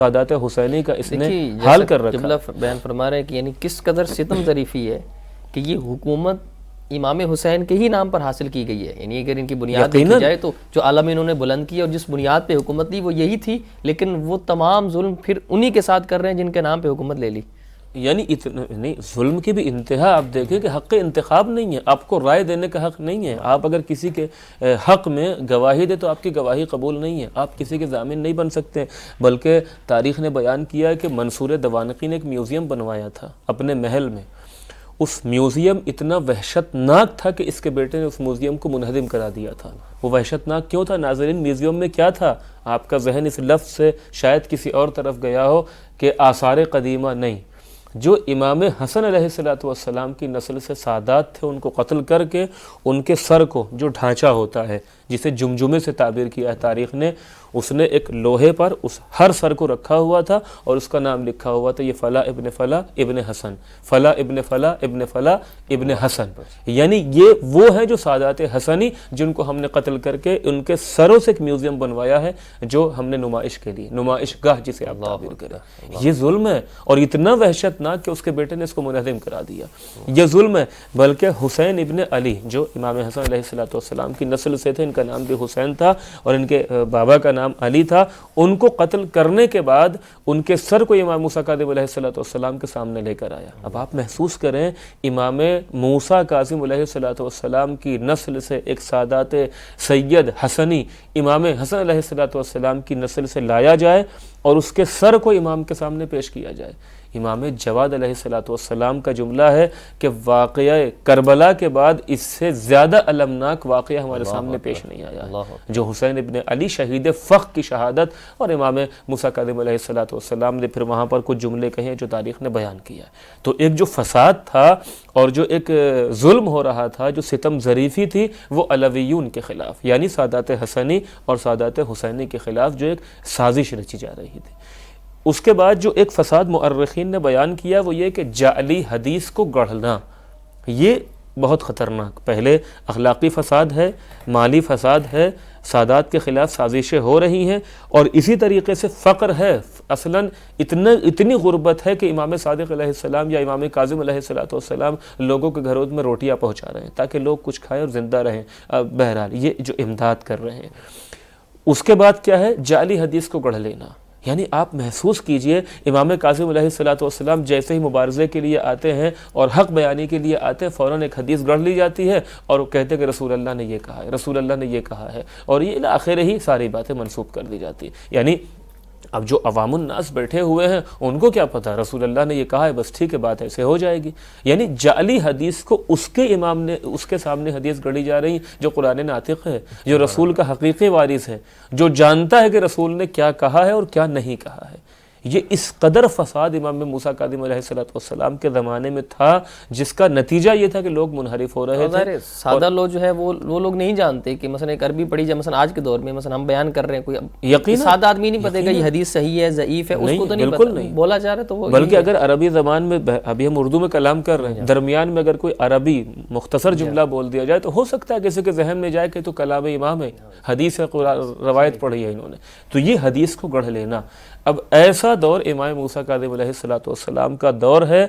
سادات حسینی کا اس نے حال کر رکھا۔ جملہ بیان فرما رہے ہیں کہ یعنی کس قدر ستم ظریفی ہے کہ یہ حکومت امام حسین کے ہی نام پر حاصل کی گئی ہے. یعنی اگر ان کی بنیاد دیکھی جائے تو جو عالم انہوں نے بلند کی اور جس بنیاد پہ حکومت لی وہ یہی تھی، لیکن وہ تمام ظلم پھر انہی کے ساتھ کر رہے ہیں جن کے نام پہ حکومت لے لی. یعنی ظلم کی بھی انتہا آپ دیکھیں کہ حق انتخاب نہیں ہے، آپ کو رائے دینے کا حق نہیں ہے. آپ اگر کسی کے حق میں گواہی دے تو آپ کی گواہی قبول نہیں ہے، آپ کسی کے ضامن نہیں بن سکتے. بلکہ تاریخ نے بیان کیا ہے کہ منصور دوانقی نے ایک میوزیم بنوایا تھا اپنے محل میں. اس میوزیم اتنا وحشتناک تھا کہ اس کے بیٹے نے اس میوزیم کو منہدم کرا دیا تھا. وہ وحشتناک کیوں تھا ناظرین؟ میوزیم میں کیا تھا؟ آپ کا ذہن اس لفظ سے شاید کسی اور طرف گیا ہو کہ آثار قدیمہ نہیں. جو امام حسن علیہ السلام کی نسل سے سادات تھے ان کو قتل کر کے ان کے سر کو، جو ڈھانچہ ہوتا ہے جسے جمجمے سے تعبیر کیا ہے تاریخ نے، اس نے ایک لوہے پر اس ہر سر کو رکھا ہوا تھا اور اس کا نام لکھا ہوا تھا، یہ فلاں ابن فلاں ابن حسن، فلاں ابن فلاں ابن فلاں ابن حسن. یعنی یہ وہ ہیں جو سادات حسنی جن کو ہم نے قتل کر کے ان کے سروں سے ایک میوزیم بنوایا ہے جو ہم نے نمائش کے لیے، نمائش گاہ جسے آپ تعبیر کریں. یہ ظلم ہے اور اتنا وحشتناک کہ اس کے بیٹے نے اس کو منہدم کرا دیا. یہ ظلم ہے. بلکہ حسین ابن علی جو امام حسن علیہ السلام کی نسل سے تھے، ان کا نام بھی حسین تھا اور ان کے بابا کا نام علی تھا، ان کو قتل کرنے کے بعد ان کے سر کو امام موسیٰ کاظم علیہ السلام کے سامنے لے کر آیا. اب آپ محسوس کریں امام موسیٰ کاظم علیہ السلام کی نسل سے ایک سادات سید حسنی امام حسن علیہ السلام کی نسل سے لایا جائے اور اس کے سر کو امام کے سامنے پیش کیا جائے. امام جواد علیہ السلام کا جملہ ہے کہ واقعہ کربلا کے بعد اس سے زیادہ المناک واقعہ ہمارے سامنے پیش نہیں آیا. جو حسین ابن علی شہید فخر کی شہادت اور امام موسیٰ کاظم علیہ السلام نے پھر وہاں پر کچھ جملے کہے ہیں جو تاریخ نے بیان کیا. تو ایک جو فساد تھا اور جو ایک ظلم ہو رہا تھا، جو ستم ظریفی تھی، وہ علویون کے خلاف یعنی سادات حسنی اور سادات حسینی کے خلاف جو ایک سازش رچی جا رہی تھی. اس کے بعد جو ایک فساد مؤرخین نے بیان کیا وہ یہ کہ جعلی حدیث کو گڑھنا، یہ بہت خطرناک. پہلے اخلاقی فساد ہے، مالی فساد ہے، سادات کے خلاف سازشیں ہو رہی ہیں، اور اسی طریقے سے فقر ہے. اصلاً اتنی غربت ہے کہ امام صادق علیہ السلام یا امام کاظم علیہ السلام لوگوں کے گھروں میں روٹیاں پہنچا رہے ہیں تاکہ لوگ کچھ کھائیں اور زندہ رہیں. بہرحال یہ جو امداد کر رہے ہیں. اس کے بعد کیا ہے؟ جعلی حدیث کو گڑھ لینا. یعنی آپ محسوس کیجئے امام کاظم علیہ السلام جیسے ہی مبارزے کے لیے آتے ہیں اور حق بیانی کے لیے آتے ہیں، فوراً ایک حدیث گڑھ لی جاتی ہے اور وہ کہتے ہیں کہ رسول اللہ نے یہ کہا ہے، رسول اللہ نے یہ کہا ہے، اور یہ آخر ہی ساری باتیں منسوب کر دی جاتی ہیں. یعنی اب جو عوام الناس بیٹھے ہوئے ہیں ان کو کیا پتہ، رسول اللہ نے یہ کہا ہے، بس ٹھیک ہے بات ایسے ہو جائے گی. یعنی جعلی حدیث کو اس کے امام نے اس کے سامنے حدیث گڑھی جا رہی جو قرآن ناطق ہے، جو رسول کا حقیقی وارث ہے، جو جانتا ہے کہ رسول نے کیا کہا ہے اور کیا نہیں کہا ہے. یہ اس قدر فساد امام موسیٰ کاظم علیہ السلام کے زمانے میں تھا جس کا نتیجہ یہ تھا کہ لوگ منحرف ہو رہے تھے. سادہ لوگ جو ہے وہ لوگ نہیں جانتے کہ مثلا ایک عربی پڑھی جائے، مثلا آج کے دور میں مثلا ہم بیان کر رہے ہیں، کوئی یقین سادہ آدمی نہیں پتہ کہ یہ حدیث صحیح ہے ضعیف ہے، اس کو تو نہیں پتہ بولا جا رہا. تو وہ بلکہ اگر عربی زبان میں ابھی ہم اردو میں کلام کر رہے ہیں، درمیان میں اگر کوئی عربی مختصر جملہ بول دیا جائے تو ہو سکتا ہے کسی کے ذہن میں جائے کہ تو کلام امام ہے، حدیث ہے، روایت پڑھی ہے انہوں نے. تو یہ حدیث کو گڑھ لینا. اب ایسا دور امام موسیٰ کاظم علیہ السلام کا دور ہے.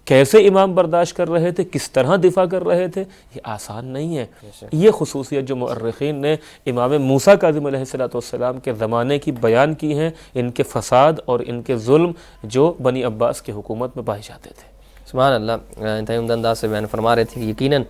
کیسے امام برداشت کر رہے تھے، کس طرح دفاع کر رہے تھے، یہ آسان نہیں ہے. یہ خصوصیت جو مؤرخین نے امام موسیٰ کاظم علیہ السلام کے زمانے کی بیان کی ہیں، ان کے فساد اور ان کے ظلم جو بنی عباس کی حکومت میں پائے جاتے تھے. سبحان اللہ. انتہائی عمدہ انداز سے بیان فرما رہے تھے کہ یقیناً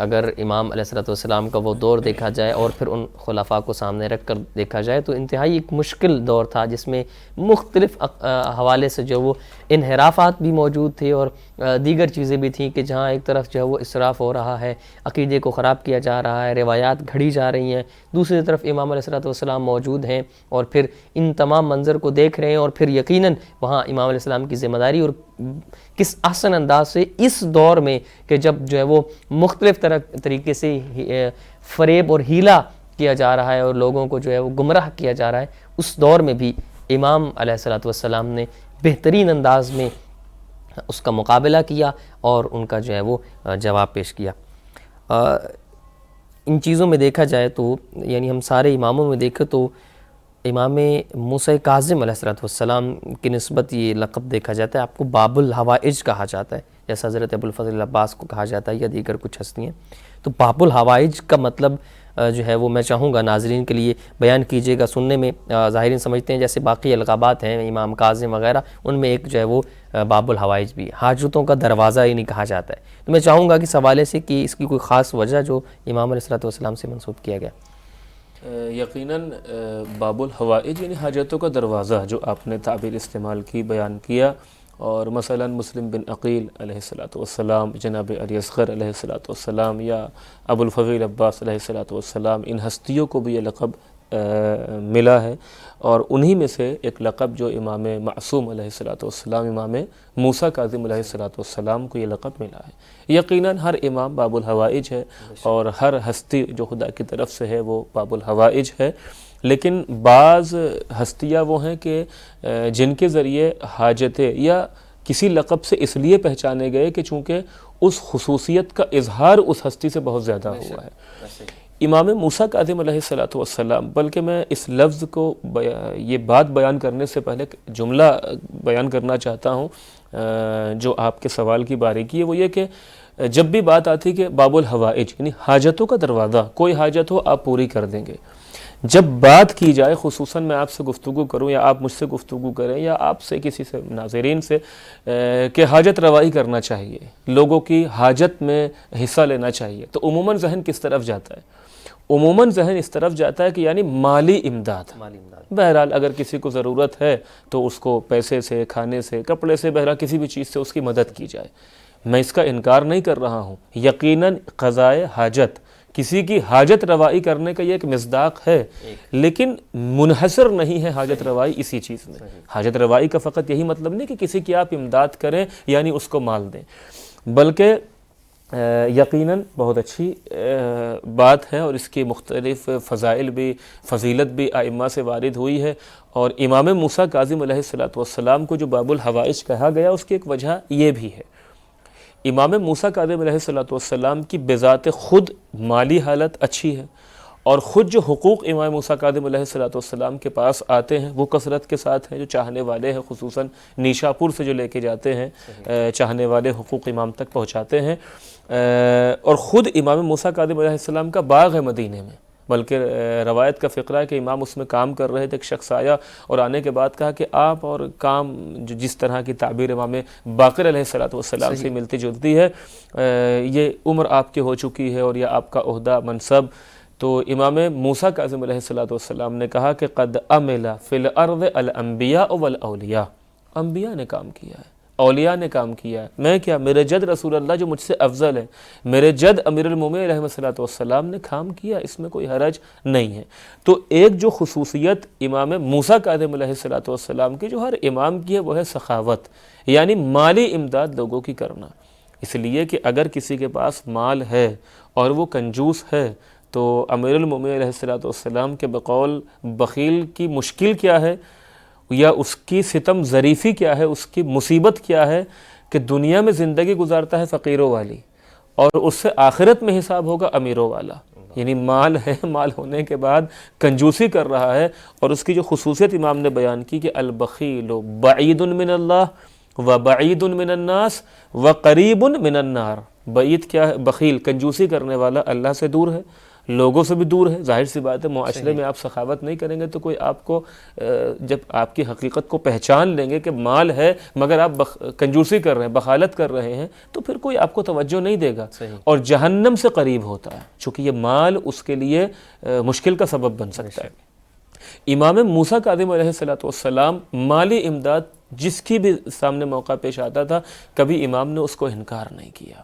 اگر امام علیہ السلام کا وہ دور دیکھا جائے اور پھر ان خلفاء کو سامنے رکھ کر دیکھا جائے تو انتہائی ایک مشکل دور تھا، جس میں مختلف حوالے سے جو وہ انحرافات بھی موجود تھے اور دیگر چیزیں بھی تھیں کہ جہاں ایک طرف جو ہے وہ اسراف ہو رہا ہے، عقیدے کو خراب کیا جا رہا ہے، روایات گھڑی جا رہی ہیں، دوسری طرف امام علیہ السلام موجود ہیں اور پھر ان تمام منظر کو دیکھ رہے ہیں، اور پھر یقیناً وہاں امام علیہ السلام کی ذمہ داری اور کس احسن انداز سے اس دور میں کہ جب جو ہے وہ مختلف طریقے سے فریب اور ہیلا کیا جا رہا ہے اور لوگوں کو جو ہے وہ گمراہ کیا جا رہا ہے، اس دور میں بھی امام علیہ السلام نے بہترین انداز میں اس کا مقابلہ کیا اور ان کا جو ہے وہ جواب پیش کیا. ان چیزوں میں دیکھا جائے تو یعنی ہم سارے اماموں میں دیکھیں تو امام موسیٰ کاظم علیہ السلام کی نسبت یہ لقب دیکھا جاتا ہے، آپ کو باب الحوائج کہا جاتا ہے، جیسا حضرت ابوالفضل عباس کو کہا جاتا ہے یا دیگر کچھ ہستیاں. تو باب الحوائج کا مطلب جو ہے وہ میں چاہوں گا ناظرین کے لیے بیان کیجیے گا. سننے میں ظاہرین سمجھتے ہیں جیسے باقی القابات ہیں امام کاظم وغیرہ، ان میں ایک جو ہے وہ باب الحوائج بھی حاجتوں کا دروازہ ہی نہیں کہا جاتا ہے. تو میں چاہوں گا کہ اس حوالے سے کہ اس کی کوئی خاص وجہ جو امام علیہ السلام سے منسوب کیا گیا. یقیناً باب الحوائج یعنی حاجتوں کا دروازہ جو آپ نے تعبیر استعمال کی، بیان کیا. اور مثلا مسلم بن عقیل علیہ السلام، جناب علی اصغر علیہ السلام یا ابوالفضل عباس علیہ السلام، ان ہستیوں کو بھی یہ لقب ملا ہے. اور انہی میں سے ایک لقب جو امام معصوم علیہ السلام، امام موسیٰ کاظم علیہ السلام کو یہ لقب ملا ہے. یقیناً ہر امام باب الحوائج ہے اور ہر ہستی جو خدا کی طرف سے ہے وہ باب الحوائج ہے. لیکن بعض ہستیاں وہ ہیں کہ جن کے ذریعے حاجتیں یا کسی لقب سے اس لیے پہچانے گئے کہ چونکہ اس خصوصیت کا اظہار اس ہستی سے بہت زیادہ ہوا ہے. امام موسیٰ کاظم علیہ السلام، بلکہ میں اس لفظ کو یہ بات بیان کرنے سے پہلے جملہ بیان کرنا چاہتا ہوں جو آپ کے سوال کی باریکی ہے، وہ یہ کہ جب بھی بات آتی کہ باب الحوائج یعنی حاجتوں کا دروازہ، کوئی حاجت ہو آپ پوری کر دیں گے. جب بات کی جائے، خصوصاً میں آپ سے گفتگو کروں یا آپ مجھ سے گفتگو کریں یا آپ سے کسی سے ناظرین سے کہ حاجت روائی کرنا چاہیے، لوگوں کی حاجت میں حصہ لینا چاہیے، تو عموماً ذہن کس طرف جاتا ہے؟ عموماً ذہن اس طرف جاتا ہے کہ یعنی مالی امداد. بہرحال اگر کسی کو ضرورت ہے تو اس کو پیسے سے، کھانے سے، کپڑے سے، بہرحال کسی بھی چیز سے اس کی مدد کی جائے. میں اس کا انکار نہیں کر رہا ہوں. یقیناً قضائے حاجت، کسی کی حاجت روائی کرنے کا یہ ایک مصداق ہے، لیکن منحصر نہیں ہے حاجت روائی اسی چیز میں. حاجت روائی کا فقط یہی مطلب نہیں کہ کسی کی آپ امداد کریں یعنی اس کو مال دیں، بلکہ یقیناً بہت اچھی بات ہے اور اس کی مختلف فضائل بھی، فضیلت بھی ائمہ سے وارد ہوئی ہے. اور امام موسیٰ کاظم علیہ السلام کو جو باب الحوائج کہا گیا اس کی ایک وجہ یہ بھی ہے. امام موسیٰ کاظم علیہ السلام کی بذات خود مالی حالت اچھی ہے، اور خود جو حقوق امام موسیٰ کاظم علیہ السلام کے پاس آتے ہیں وہ کثرت کے ساتھ ہیں. جو چاہنے والے ہیں، خصوصاً نیشاپور سے جو لے کے جاتے ہیں، چاہنے والے حقوق امام تک پہنچاتے ہیں. اور خود امام موسیٰ کاظم علیہ السلام کا باغ ہے مدینے میں، بلکہ روایت کا فقرہ ہے کہ امام اس میں کام کر رہے تھے، ایک شخص آیا اور آنے کے بعد کہا کہ آپ اور کام جو جس طرح کی تعبیر امام باقر علیہ السلام سے ملتی جلتی ہے، یہ عمر آپ کی ہو چکی ہے اور یہ آپ کا عہدہ منصب. تو امام موسیٰ کاظم علیہ السلام نے کہا کہ قد عمل فی الارض الانبیاء والاولیاء، انبیاء نے کام کیا ہے، اولیاء نے کام کیا ہے. میں کیا، میرے جد رسول اللہ جو مجھ سے افضل ہے، میرے جد امیر المومنین علیہ السلام نے کام کیا، اس میں کوئی حرج نہیں ہے. تو ایک جو خصوصیت امام موسیٰ کاظم علیہ السلام کی جو ہر امام کی ہے وہ ہے سخاوت، یعنی مالی امداد لوگوں کی کرنا. اس لیے کہ اگر کسی کے پاس مال ہے اور وہ کنجوس ہے تو امیر المومنین علیہ السلام کے بقول بخیل کی مشکل کیا ہے یا اس کی ستم ظریفی کیا ہے، اس کی مصیبت کیا ہے کہ دنیا میں زندگی گزارتا ہے فقیروں والی اور اس سے آخرت میں حساب ہوگا امیروں والا. یعنی مال ہے، مال ہونے کے بعد کنجوسی کر رہا ہے. اور اس کی جو خصوصیت امام نے بیان کی کہ البخیل بعید من اللہ و بعید من الناس و قریب من النار. بعید کیا ہے؟ بخیل، کنجوسی کرنے والا اللہ سے دور ہے، لوگوں سے بھی دور ہے. ظاہر سی بات ہے معاشرے میں آپ سخاوت نہیں کریں گے تو کوئی آپ کو جب آپ کی حقیقت کو پہچان لیں گے کہ مال ہے مگر آپ کنجوسی کر رہے ہیں، بخالت کر رہے ہیں، تو پھر کوئی آپ کو توجہ نہیں دے گا اور جہنم سے قریب ہوتا ہے، چونکہ یہ مال اس کے لیے مشکل کا سبب بن سکتا ہے. امام موسیٰ کاظم علیہ السلام مالی امداد جس کی بھی سامنے موقع پیش آتا تھا کبھی امام نے اس کو انکار نہیں کیا.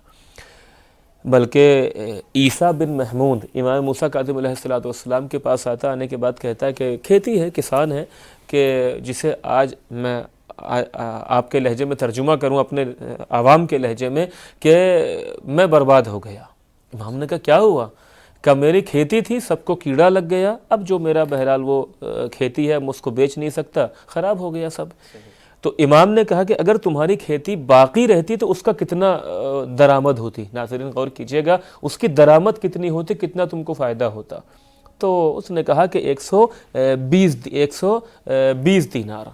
بلکہ عیسیٰ بن محمود امام موسیٰ کاظم علیہ السلام کے پاس آتا، آنے کے بعد کہتا ہے کہ کھیتی ہے، کسان ہے، کہ جسے آج میں آپ کے لہجے میں ترجمہ کروں اپنے عوام کے لہجے میں کہ میں برباد ہو گیا. امام نے کہا کیا ہوا؟ کہ میری کھیتی تھی، سب کو کیڑا لگ گیا، اب جو میرا بہرحال وہ کھیتی ہے میں اس کو بیچ نہیں سکتا، خراب ہو گیا سب. تو امام نے کہا کہ اگر تمہاری کھیتی باقی رہتی تو اس کا کتنا درآمد ہوتی. ناظرین غور کیجئے گا، اس کی درآمد کتنی ہوتی، کتنا تم کو فائدہ ہوتا. تو اس نے کہا کہ 120 دینار.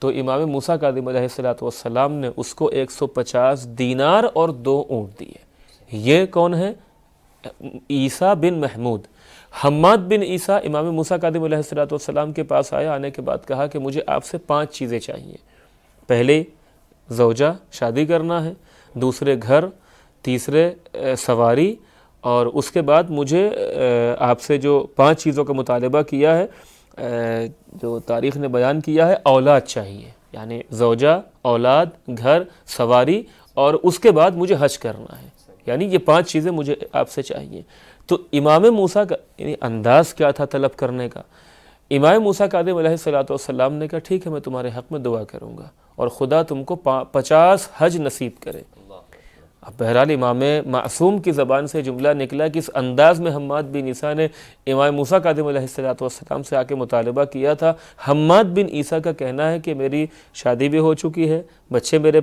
تو امام موسیٰ کاظم علیہ السلام نے اس کو 150 دینار اور 2 اونٹ دیے. یہ کون ہے؟ عیسیٰ بن محمود. حماد بن عیسیٰ امام موسیٰ کاظم علیہ السلام کے پاس آیا. آنے کے بعد کہا کہ مجھے آپ سے 5 چیزیں چاہیے. پہلے زوجہ، شادی کرنا ہے، دوسرے گھر، تیسرے سواری، اور اس کے بعد مجھے آپ سے جو 5 چیزوں کا مطالبہ کیا ہے، جو تاریخ نے بیان کیا ہے، اولاد چاہیے. یعنی زوجہ، اولاد، گھر، سواری، اور اس کے بعد مجھے حج کرنا ہے. یعنی یہ 5 چیزیں مجھے آپ سے چاہیے. تو امام موسیٰ کا یعنی انداز کیا تھا طلب کرنے کا. امام موسیٰ کاظم علیہ السلام نے کہا ٹھیک ہے میں تمہارے حق میں دعا کروں گا اور خدا تم کو 50 حج نصیب کرے. اب بہرحال امام معصوم کی زبان سے جملہ نکلا کہ اس انداز میں حماد بن عیسیٰ نے امام موسیٰ کاظم علیہ السلام سے آ کے مطالبہ کیا تھا. حماد بن عیسیٰ کا کہنا ہے کہ میری شادی بھی ہو چکی ہے، بچے میرے